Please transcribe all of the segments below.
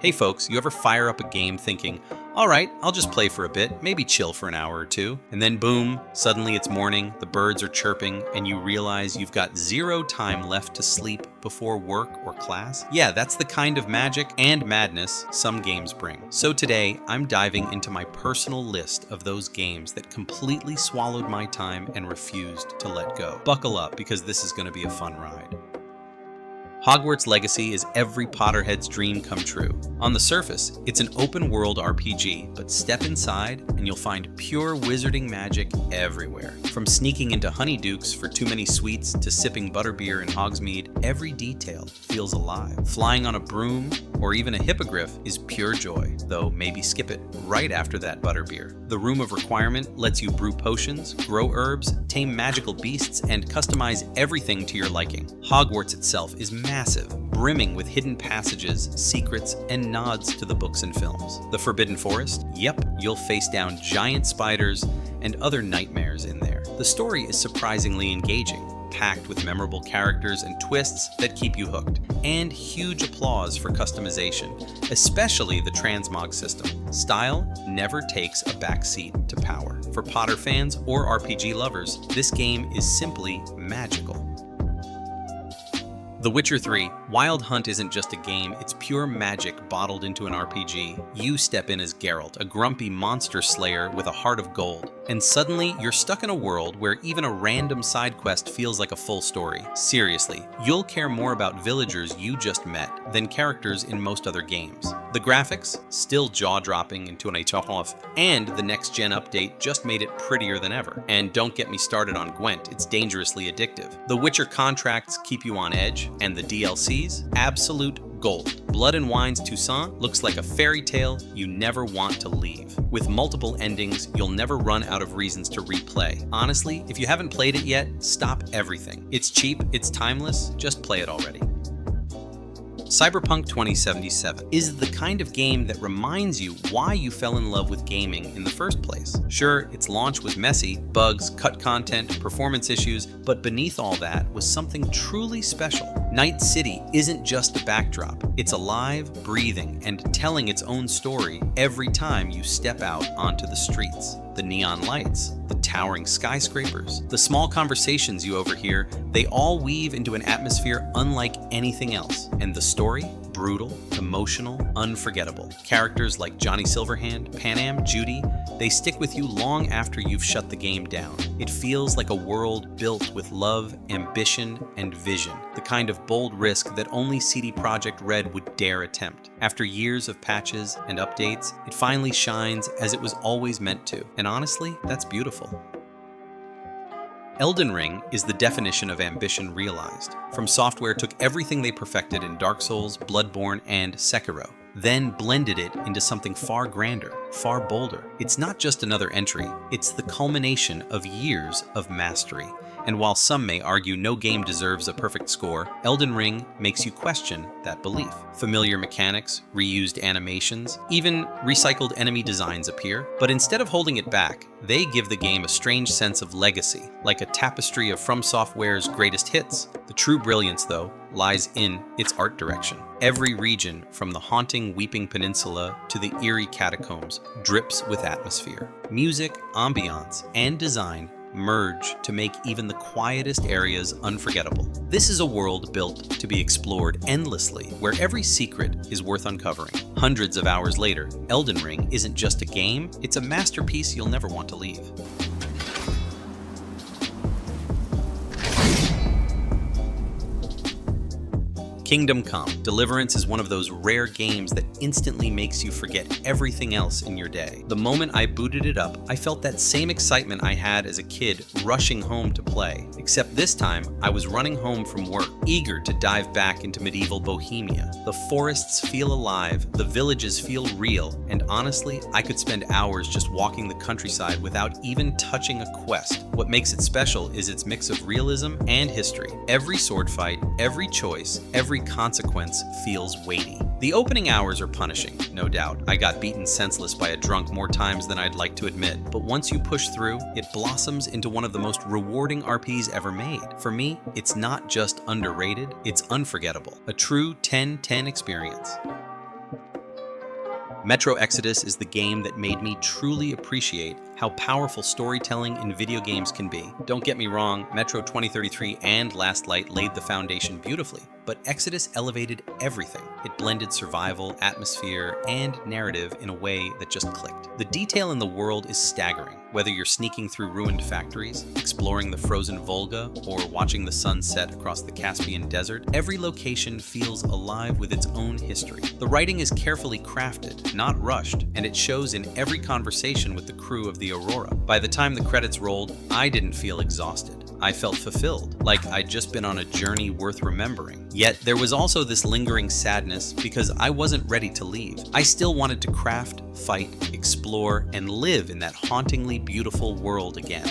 Hey folks, you ever fire up a game thinking, alright, I'll just play for a bit, maybe chill for an hour or two, and then boom, suddenly it's morning, the birds are chirping, and you realize you've got 0 time left to sleep before work or class? Yeah, that's the kind of magic and madness some games bring. So today, I'm diving into my personal list of those games that completely swallowed my time and refused to let go. Buckle up, because this is going to be a fun ride. Hogwarts Legacy is every Potterhead's dream come true. On the surface, it's an open-world RPG, but step inside and you'll find pure wizarding magic everywhere. From sneaking into honeydukes for too many sweets to sipping butterbeer in Hogsmeade, every detail feels alive. Flying on a broom or even a hippogriff is pure joy, though maybe skip it right after that butterbeer. The Room of Requirement lets you brew potions, grow herbs, tame magical beasts, and customize everything to your liking. Hogwarts itself is massive, brimming with hidden passages, secrets, and nods to the books and films. The Forbidden Forest? Yep, you'll face down giant spiders and other nightmares in there. The story is surprisingly engaging, packed with memorable characters and twists that keep you hooked. And huge applause for customization, especially the transmog system. Style never takes a backseat to power. For Potter fans or RPG lovers, this game is simply magical. The Witcher 3. Wild Hunt isn't just a game, it's pure magic bottled into an RPG. You step in as Geralt, a grumpy monster slayer with a heart of gold. And suddenly, you're stuck in a world where even a random side quest feels like a full story. Seriously, you'll care more about villagers you just met than characters in most other games. The graphics, still jaw-dropping into an HFF, and the next-gen update just made it prettier than ever. And don't get me started on Gwent, it's dangerously addictive. The Witcher contracts keep you on edge, and the DLCs, absolute gold. Blood and Wine's Toussaint looks like a fairy tale you never want to leave. With multiple endings, you'll never run out of reasons to replay. Honestly, if you haven't played it yet, stop everything. It's cheap, it's timeless, just play it already. Cyberpunk 2077 is the kind of game that reminds you why you fell in love with gaming in the first place. Sure, its launch was messy, bugs, cut content, performance issues, but beneath all that was something truly special. Night City isn't just a backdrop. It's alive, breathing, and telling its own story every time you step out onto the streets. The neon lights, the towering skyscrapers, the small conversations you overhear, they all weave into an atmosphere unlike anything else. And the story? Brutal, emotional, unforgettable. Characters like Johnny Silverhand, Panam, Judy, they stick with you long after you've shut the game down. It feels like a world built with love, ambition, and vision, the kind of bold risk that only CD Projekt Red would dare attempt. After years of patches and updates, it finally shines as it was always meant to. And honestly, that's beautiful. Elden Ring is the definition of ambition realized. From Software took everything they perfected in Dark Souls, Bloodborne, and Sekiro, then blended it into something far grander, far bolder. It's not just another entry, it's the culmination of years of mastery. And while some may argue no game deserves a perfect score, Elden Ring makes you question that belief. Familiar mechanics, reused animations, even recycled enemy designs appear, but instead of holding it back, they give the game a strange sense of legacy, like a tapestry of From Software's greatest hits. The true brilliance, though, lies in its art direction. Every region, from the haunting Weeping Peninsula to the eerie catacombs, drips with atmosphere. Music, ambiance, and design merge to make even the quietest areas unforgettable. This is a world built to be explored endlessly, where every secret is worth uncovering. Hundreds of hours later, Elden Ring isn't just a game, it's a masterpiece you'll never want to leave. Kingdom Come. Deliverance is one of those rare games that instantly makes you forget everything else in your day. The moment I booted it up, I felt that same excitement I had as a kid rushing home to play. Except this time, I was running home from work, eager to dive back into medieval Bohemia. The forests feel alive, the villages feel real, and honestly, I could spend hours just walking the countryside without even touching a quest. What makes it special is its mix of realism and history. Every sword fight, every choice, every consequence feels weighty. The opening hours are punishing, no doubt. I got beaten senseless by a drunk more times than I'd like to admit, but once you push through, it blossoms into one of the most rewarding RPs ever made. For me, it's not just underrated, it's unforgettable. A true 10-10 experience. Metro Exodus is the game that made me truly appreciate how powerful storytelling in video games can be. Don't get me wrong, Metro 2033 and Last Light laid the foundation beautifully, but Exodus elevated everything. It blended survival, atmosphere, and narrative in a way that just clicked. The detail in the world is staggering. Whether you're sneaking through ruined factories, exploring the frozen Volga, or watching the sun set across the Caspian Desert, every location feels alive with its own history. The writing is carefully crafted, not rushed, and it shows in every conversation with the crew of the Aurora. By the time the credits rolled, I didn't feel exhausted. I felt fulfilled, like I'd just been on a journey worth remembering. Yet there was also this lingering sadness because I wasn't ready to leave. I still wanted to craft, fight, explore, and live in that hauntingly beautiful world again.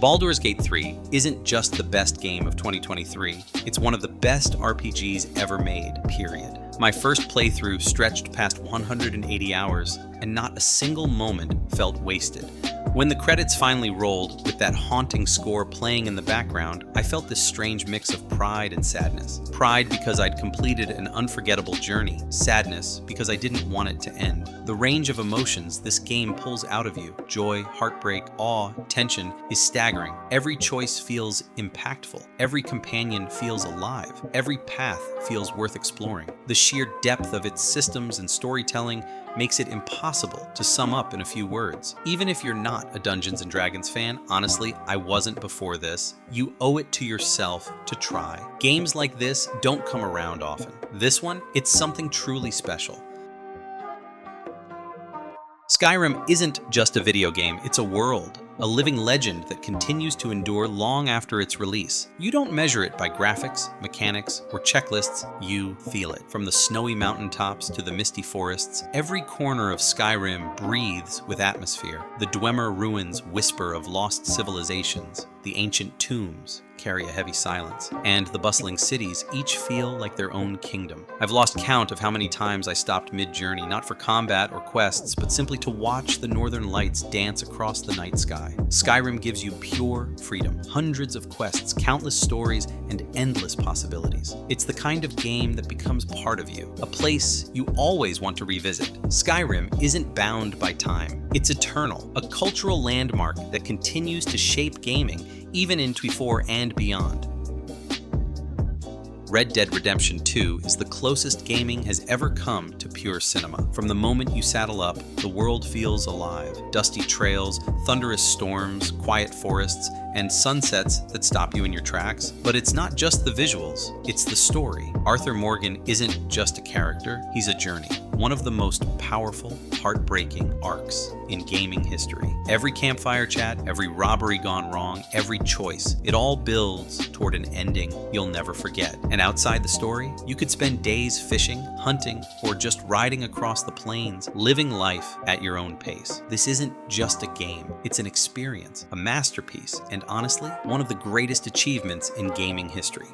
Baldur's Gate 3 isn't just the best game of 2023, it's one of the best RPGs ever made, period. My first playthrough stretched past 180 hours, and not a single moment felt wasted. When the credits finally rolled, with that haunting score playing in the background, I felt this strange mix of pride and sadness. Pride because I'd completed an unforgettable journey, sadness because I didn't want it to end. The range of emotions this game pulls out of you, joy, heartbreak, awe, tension, is staggering. Every choice feels impactful. Every companion feels alive. Every path feels worth exploring. The sheer depth of its systems and storytelling makes it impossible to sum up in a few words. Even if you're not a Dungeons & Dragons fan, honestly, I wasn't before this, you owe it to yourself to try. Games like this don't come around often. This one, it's something truly special. Skyrim isn't just a video game, it's a world. A living legend that continues to endure long after its release. You don't measure it by graphics, mechanics, or checklists, you feel it. From the snowy mountaintops to the misty forests, every corner of Skyrim breathes with atmosphere. The Dwemer ruins whisper of lost civilizations. The ancient tombs carry a heavy silence, and the bustling cities each feel like their own kingdom. I've lost count of how many times I stopped mid-journey, not for combat or quests, but simply to watch the northern lights dance across the night sky. Skyrim gives you pure freedom, hundreds of quests, countless stories, and endless possibilities. It's the kind of game that becomes part of you, a place you always want to revisit. Skyrim isn't bound by time. It's eternal, a cultural landmark that continues to shape gaming, even in 24 and beyond. Red Dead Redemption 2 is the closest gaming has ever come to pure cinema. From the moment you saddle up, the world feels alive. Dusty trails, thunderous storms, quiet forests, and sunsets that stop you in your tracks. But it's not just the visuals, it's the story. Arthur Morgan isn't just a character, he's a journey. One of the most powerful, heartbreaking arcs in gaming history. Every campfire chat, every robbery gone wrong, every choice, it all builds toward an ending you'll never forget. And outside the story, you could spend days fishing, hunting, or just riding across the plains, living life at your own pace. This isn't just a game, it's an experience, a masterpiece, and honestly, one of the greatest achievements in gaming history.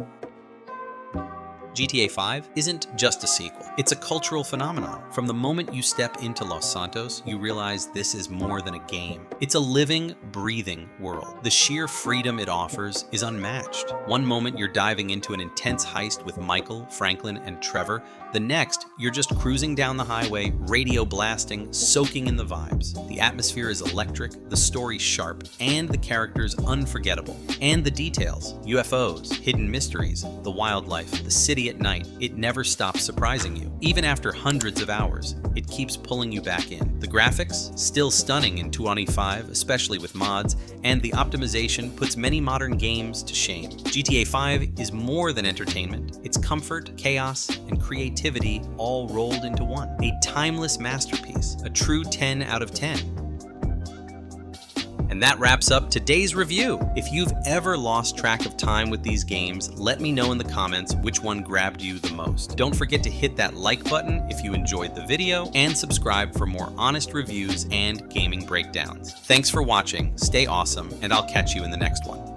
GTA 5 isn't just a sequel, it's a cultural phenomenon. From the moment you step into Los Santos, you realize this is more than a game. It's a living, breathing world. The sheer freedom it offers is unmatched. One moment you're diving into an intense heist with Michael, Franklin, and Trevor. The next, you're just cruising down the highway, radio blasting, soaking in the vibes. The atmosphere is electric, the story sharp, and the characters unforgettable. And the details, UFOs, hidden mysteries, the wildlife, the city at night, it never stops surprising you. Even after hundreds of hours, it keeps pulling you back in. The graphics, still stunning in 2025, especially with mods, and the optimization puts many modern games to shame. GTA 5 is more than entertainment. It's comfort, chaos, and creativity all rolled into one. A timeless masterpiece, a true 10 out of 10. And that wraps up today's review. If you've ever lost track of time with these games, let me know in the comments which one grabbed you the most. Don't forget to hit that like button if you enjoyed the video, and subscribe for more honest reviews and gaming breakdowns. Thanks for watching, stay awesome, and I'll catch you in the next one.